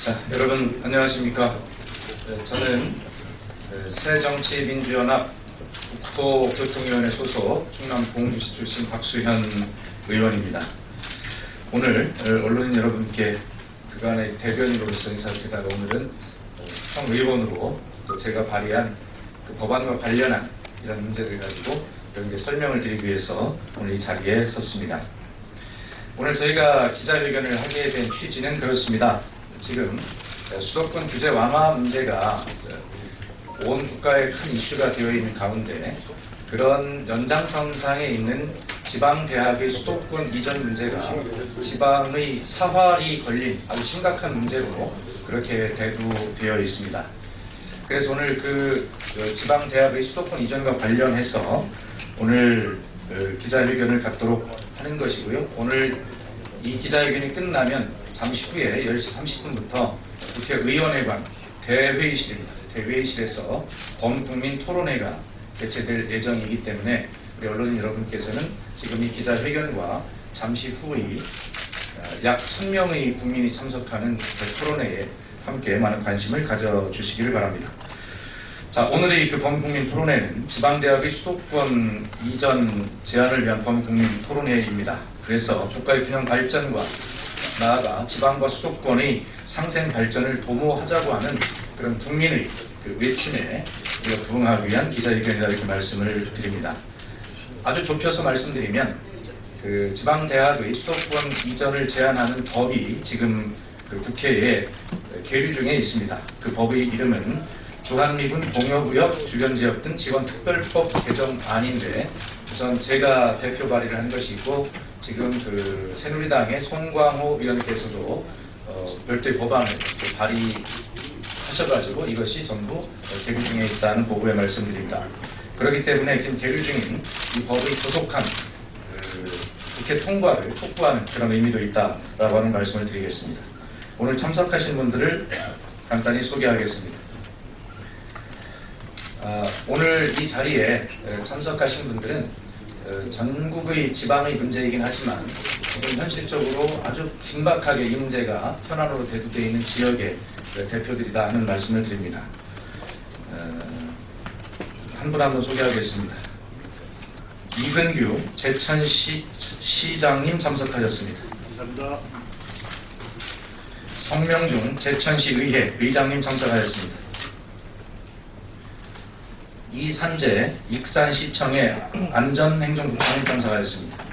자, 여러분 안녕하십니까? 저는 새정치민주연합 국토교통위원회 소속 충남 공주시 출신 박수현 의원입니다. 오늘 언론인 여러분께 그간의 대변인으로서 인사를 드리다가 오늘은 평의원으로 또 제가 발의한 그 법안과 관련한 이런 문제를 가지고 여러분께 설명을 드리기 위해서 오늘 이 자리에 섰습니다. 오늘 저희가 기자회견을 하게 된 취지는 그렇습니다. 지금 수도권 규제 완화 문제가 온 국가의 큰 이슈가 되어 있는 가운데 그런 연장선상에 있는 지방대학의 수도권 이전 문제가 지방의 사활이 걸린 아주 심각한 문제로 그렇게 대두되어 있습니다. 그래서 오늘 그 지방대학의 수도권 이전과 관련해서 오늘 기자회견을 갖도록 하는 것이고요. 오늘 이 기자회견이 끝나면 잠시 후에 10시 30분부터 국회의원회관 대회의실입니다. 대회의실에서 범국민 토론회가 개최될 예정이기 때문에 우리 언론인 여러분께서는 지금 이 기자회견과 잠시 후의 약 1000명의 국민이 참석하는 그 토론회에 함께 많은 관심을 가져주시기를 바랍니다. 자, 오늘의 그 범국민 토론회는 지방대학의 수도권 이전 제한을 위한 범국민 토론회입니다. 그래서 국가의 균형 발전과 나아가 지방과 수도권의 상생 발전을 도모하자고 하는 그런 국민의 그 외침에 우리가 부응하기 위한 기자회견이다 이렇게 말씀을 드립니다. 아주 좁혀서 말씀드리면 그 지방대학의 수도권 이전을 제한하는 법이 지금 그 국회에 계류 중에 있습니다. 그 법의 이름은 주한미군 공여구역 주변지역 등 지원특별법 개정안인데 우선 제가 대표 발의를 한 것이 있고 지금 그 새누리당의 송광호 의원께서도 별도의 법안을 발의하셔가지고 이것이 전부 계류 중에 있다는 보고에 말씀드립니다. 그렇기 때문에 지금 계류 중인 이 법의 조속한 국회 통과를 촉구하는 그런 의미도 있다라고 하는 말씀을 드리겠습니다. 오늘 참석하신 분들을 간단히 소개하겠습니다. 오늘 이 자리에 참석하신 분들은 전국의 지방의 문제이긴 하지만 지금 현실적으로 아주 긴박하게 이 문제가 현안으로 대두되어 있는 지역의 대표들이다 하는 말씀을 드립니다. 한 분 한 분 소개하겠습니다. 이근규 제천시 시장님 참석하셨습니다. 감사합니다. 성명중 제천시 의회 의장님 참석하였습니다. 이산재 익산시청의 안전행정국장님 참석하였습니다.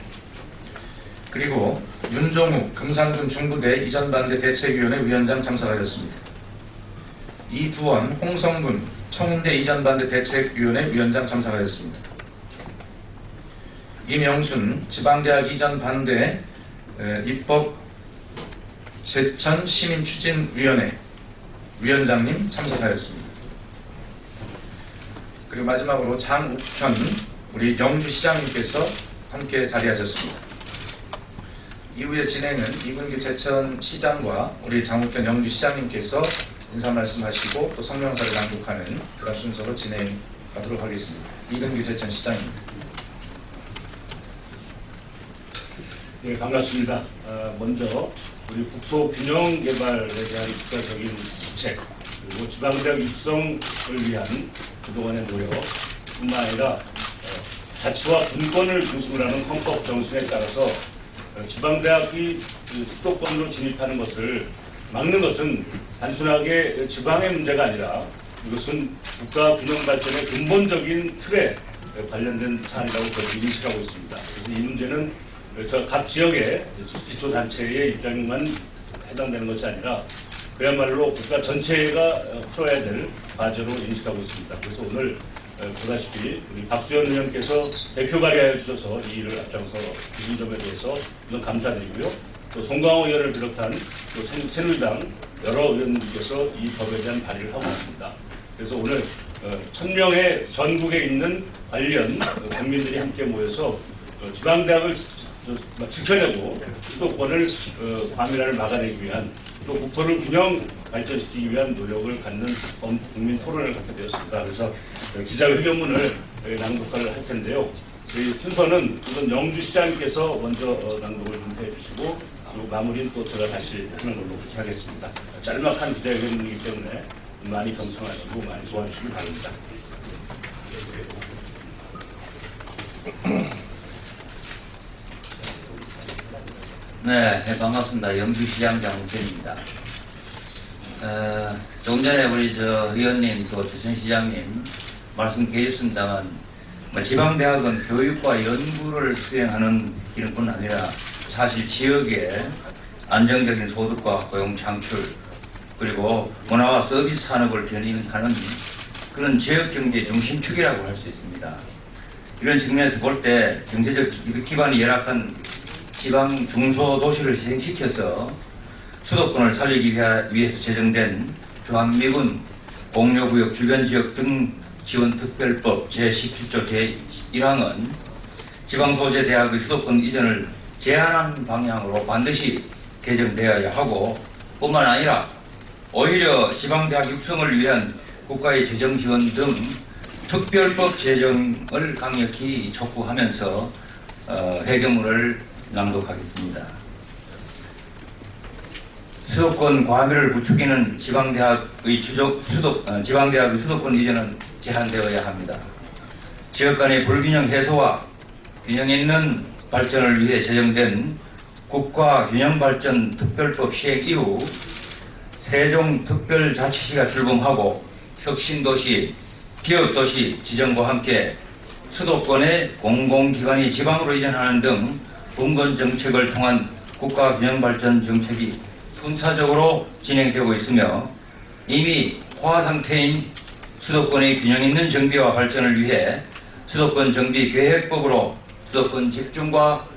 그리고 윤종욱 금산군 중부대 이전반대 대책위원회 위원장 참석하였습니다. 이두원 홍성군 청운대 이전반대 대책위원회 위원장 참석하였습니다. 이명순 지방대학 이전반대 입법 제천시민추진위원회 위원장님 참석하였습니다. 그리고 마지막으로 장욱현 우리 영주시장님께서 함께 자리하셨습니다. 이후에 진행은 이근규 제천시장과 우리 장욱현 영주시장님께서 인사 말씀하시고 또 성명사를 낭독하는 그런 순서로 진행하도록 하겠습니다. 이근규 제천시장입니다. 네, 반갑습니다. 먼저 우리 국토 균형 개발에 대한 국가적인 시책 그리고 지방대학 육성을 위한 그동안의 노력뿐만 아니라 자치와 분권을 중심으로 하는 헌법 정신에 따라서 지방대학이 수도권으로 진입하는 것을 막는 것은 단순하게 지방의 문제가 아니라 이것은 국가 균형 발전의 근본적인 틀에 관련된 사안이라고 저도 인식하고 있습니다. 그래서 이 문제는 각 지역의 기초단체의 입장만 해당되는 것이 아니라 그야말로 국가 전체가 풀어야 될 과제로 인식하고 있습니다. 그래서 오늘 보다시피 우리 박수현 의원께서 대표 발의하여 주셔서 이 일을 앞장서 주신 점에 대해서 우선 감사드리고요. 또 송광호 의원을 비롯한 또 새누리당 여러 의원님께서 이 법에 대한 발의를 하고 있습니다. 그래서 오늘 1000명의 전국에 있는 관련 국민들이 함께 모여서 지방대학을 지켜내고 수도권을 과밀화를 막아내기 위한 또 국토를 균형 발전시키기 위한 노력을 갖는 국민 토론을 갖게 되었습니다. 그래서 기자회견문을 낭독할 텐데요. 저희 순서는 우선 영주시장님께서 먼저 낭독을 좀 해주시고 요 마무리는 또 제가 다시 하는 걸로 그렇게 하겠습니다. 짤막한 기자회견이기 때문에 많이 경청하시고 많이 도와주시기 바랍니다. 네, 반갑습니다. 영주시장 장욱현입니다. 조금 전에 우리 의원님 또 주선시장님 말씀해 주셨습니다만 지방대학은 교육과 연구를 수행하는 기능뿐 아니라 사실 지역의 안정적인 소득과 고용 창출 그리고 문화와 서비스 산업을 견인하는 그런 지역 경제 중심축이라고 할 수 있습니다. 이런 측면에서 볼 때 경제적 기반이 열악한 지방 중소도시를 희생시켜서 수도권을 살리기 위해서 제정된 주한미군 공여구역 주변지역 등 지원특별법 제17조 제1항은 지방소재 대학의 수도권 이전을 제한하는 방향으로 반드시 개정되어야 하고 뿐만 아니라 오히려 지방대학 육성을 위한 국가의 재정 지원 등 특별법 제정을 강력히 촉구하면서 회견문을 낭독하겠습니다. 수도권 과밀을 부추기는 지방대학의 수도권 이전은 제한되어야 합니다. 지역 간의 불균형 해소와 균형 있는 발전을 위해 제정된 국가균형발전 특별법 시행 이후 세종특별자치시가 출범하고 혁신도시, 기업도시 지정과 함께 수도권의 공공기관이 지방으로 이전하는 등 분권 정책을 통한 국가균형발전 정책이 순차적으로 진행되고 있으며 이미 호화 상태인 수도권의 균형 있는 정비와 발전을 위해 수도권 정비 계획법으로 수도권 집중과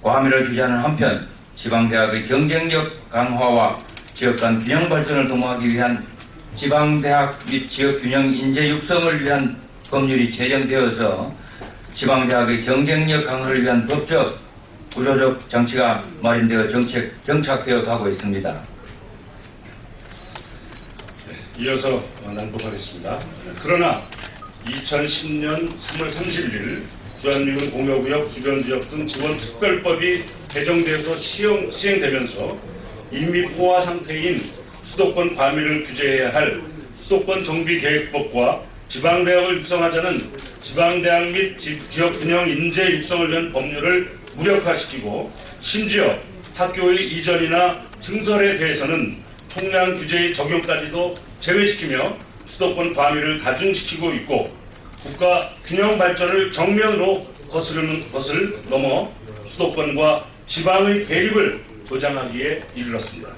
과밀을 규제하는 한편 지방대학의 경쟁력 강화와 지역 간 균형 발전을 도모하기 위한 지방대학 및 지역 균형 인재 육성을 위한 법률이 제정되어서 지방대학의 경쟁력 강화를 위한 법적, 구조적 장치가 마련되어 정착되어 가고 있습니다. 이어서 낭독하겠습니다. 그러나 2010년 3월 30일 주한미군 공여구역 주변지역 등 지원특별법이 개정돼서 시행되면서 이미 포화 상태인 수도권 과밀을 규제해야 할 수도권 정비계획법과 지방대학을 육성하자는 지방대학 및 지역 균형 인재 육성을 위한 법률을 무력화시키고 심지어 학교의 이전이나 증설에 대해서는 총량 규제의 적용까지도 제외시키며 수도권 과밀을 가중시키고 있고 국가 균형 발전을 정면으로 거스르는 것을 넘어 수도권과 지방의 대립을 조장하기에 이르렀습니다.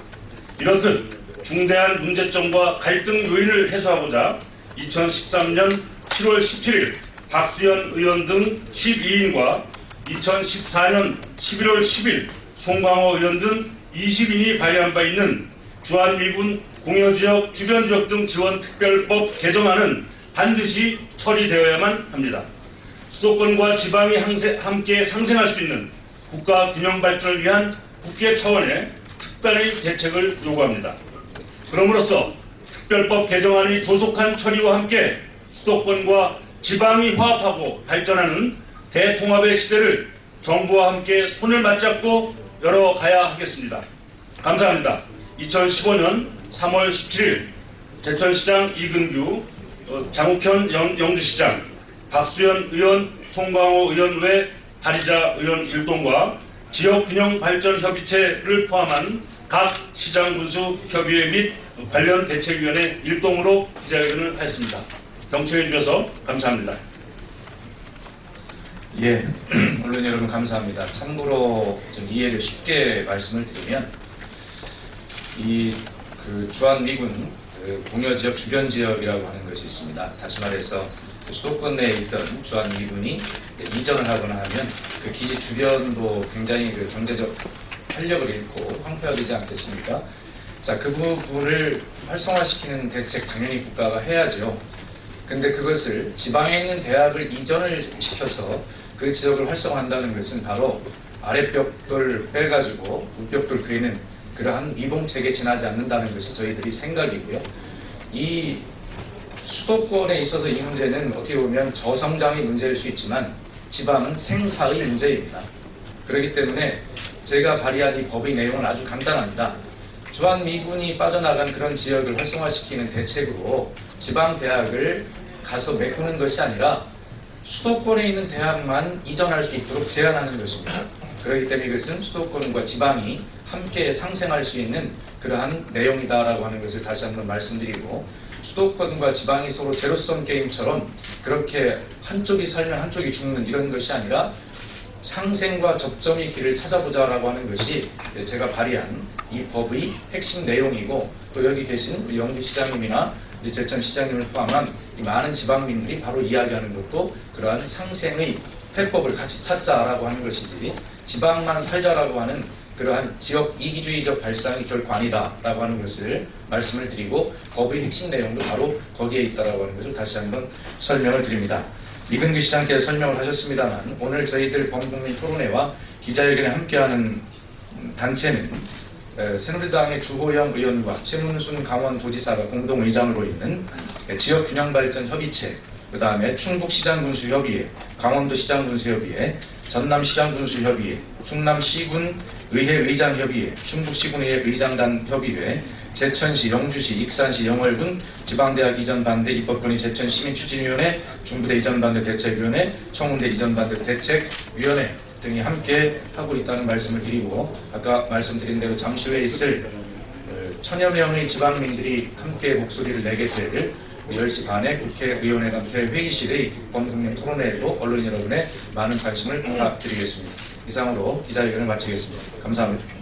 이렇듯 중대한 문제점과 갈등 요인을 해소하고자 2013년 7월 17일 박수현 의원 등 12인과 2014년 11월 10일 송광호 의원 등 20인이 발의한 바 있는 주한미군 공여지역 주변지역 등 지원특별법 개정안은 반드시 처리되어야만 합니다. 수도권과 지방이 함께 상생할 수 있는 국가 균형 발전을 위한 국회 차원의 특단의 대책을 요구합니다. 그럼으로써 특별법 개정안의 조속한 처리와 함께 수도권과 지방이 화합하고 발전하는 대통합의 시대를 정부와 함께 손을 맞잡고 열어가야 하겠습니다. 감사합니다. 2015년 3월 17일 제천시장 이근규, 장욱현 영주시장, 박수현 의원, 송광호 의원 외 발의자 의원 일동과 지역균형발전협의체를 포함한 각 시장군수 협의회 및 관련 대책위원회 일동으로 기자회견을 하였습니다. 경청해 주셔서 감사합니다. 예, 언론 여러분 감사합니다. 참고로 좀 이해를 쉽게 말씀을 드리면 주한미군 공여지역 주변지역이라고 하는 것이 있습니다. 다시 말해서 수도권 내에 있던 주한미군이 이전을 하거나 하면 그 기지 주변도 굉장히 경제적 활력을 잃고 황폐화 되지 않겠습니까? 자, 그 부분을 활성화시키는 대책 당연히 국가가 해야죠. 근데 그것을 지방에 있는 대학을 이전을 시켜서 그 지역을 활성화한다는 것은 바로 아랫벽을 빼가지고 윗벽을 그리는 그러한 미봉책에 지나지 않는다는 것이 저희들이 생각이고요. 이 수도권에 있어서 이 문제는 어떻게 보면 저성장의 문제일 수 있지만 지방은 생사의 문제입니다. 그렇기 때문에 제가 발의한 이 법의 내용은 아주 간단합니다. 주한 미군이 빠져나간 그런 지역을 활성화시키는 대책으로 지방대학을 가서 메꾸는 것이 아니라 수도권에 있는 대학만 이전할 수 있도록 제한하는 것입니다. 그렇기 때문에 이것은 수도권과 지방이 함께 상생할 수 있는 그러한 내용이다라고 하는 것을 다시 한번 말씀드리고, 수도권과 지방이 서로 제로섬 게임처럼 그렇게 한쪽이 살면 한쪽이 죽는 이런 것이 아니라 상생과 접점의 길을 찾아보자라고 하는 것이 제가 발의한 이 법의 핵심 내용이고, 또 여기 계신 우리 영주시장님이나 우리 제천시장님을 포함한 이 많은 지방민들이 바로 이야기하는 것도 그러한 상생의 해법을 같이 찾자라고 하는 것이지, 지방만 살자라고 하는 그러한 지역 이기주의적 발상이 결코 아니다라고 하는 것을 말씀을 드리고, 법의 핵심 내용도 바로 거기에 있다라고 하는 것을 다시 한번 설명을 드립니다. 이근규 시장께서 설명을 하셨습니다만, 오늘 저희들 범국민 토론회와 기자회견에 함께하는 단체는 새누리당의 주호영 의원과 최문순 강원도지사가 공동의장으로 있는 지역균형발전협의체, 그 다음에 충북시장군수협의회, 강원도시장군수협의회, 전남시장군수협의회, 충남시군의회 의장협의회, 충북시군의회 의장단협의회, 제천시, 영주시, 익산시, 영월군 지방대학 이전 반대 입법건의 제천시민추진위원회, 중부대 이전 반대 대책위원회, 청운대 이전 반대 대책위원회 등이 함께 하고 있다는 말씀을 드리고, 아까 말씀드린 대로 잠시 후에 있을 1000여 명의 지방민들이 함께 목소리를 내게 될 10시 반에 국회의원회관 회의실의 범국민 토론회에도 언론 여러분의 많은 관심을 부탁드리겠습니다. 이상으로 기자회견을 마치겠습니다. 감사합니다.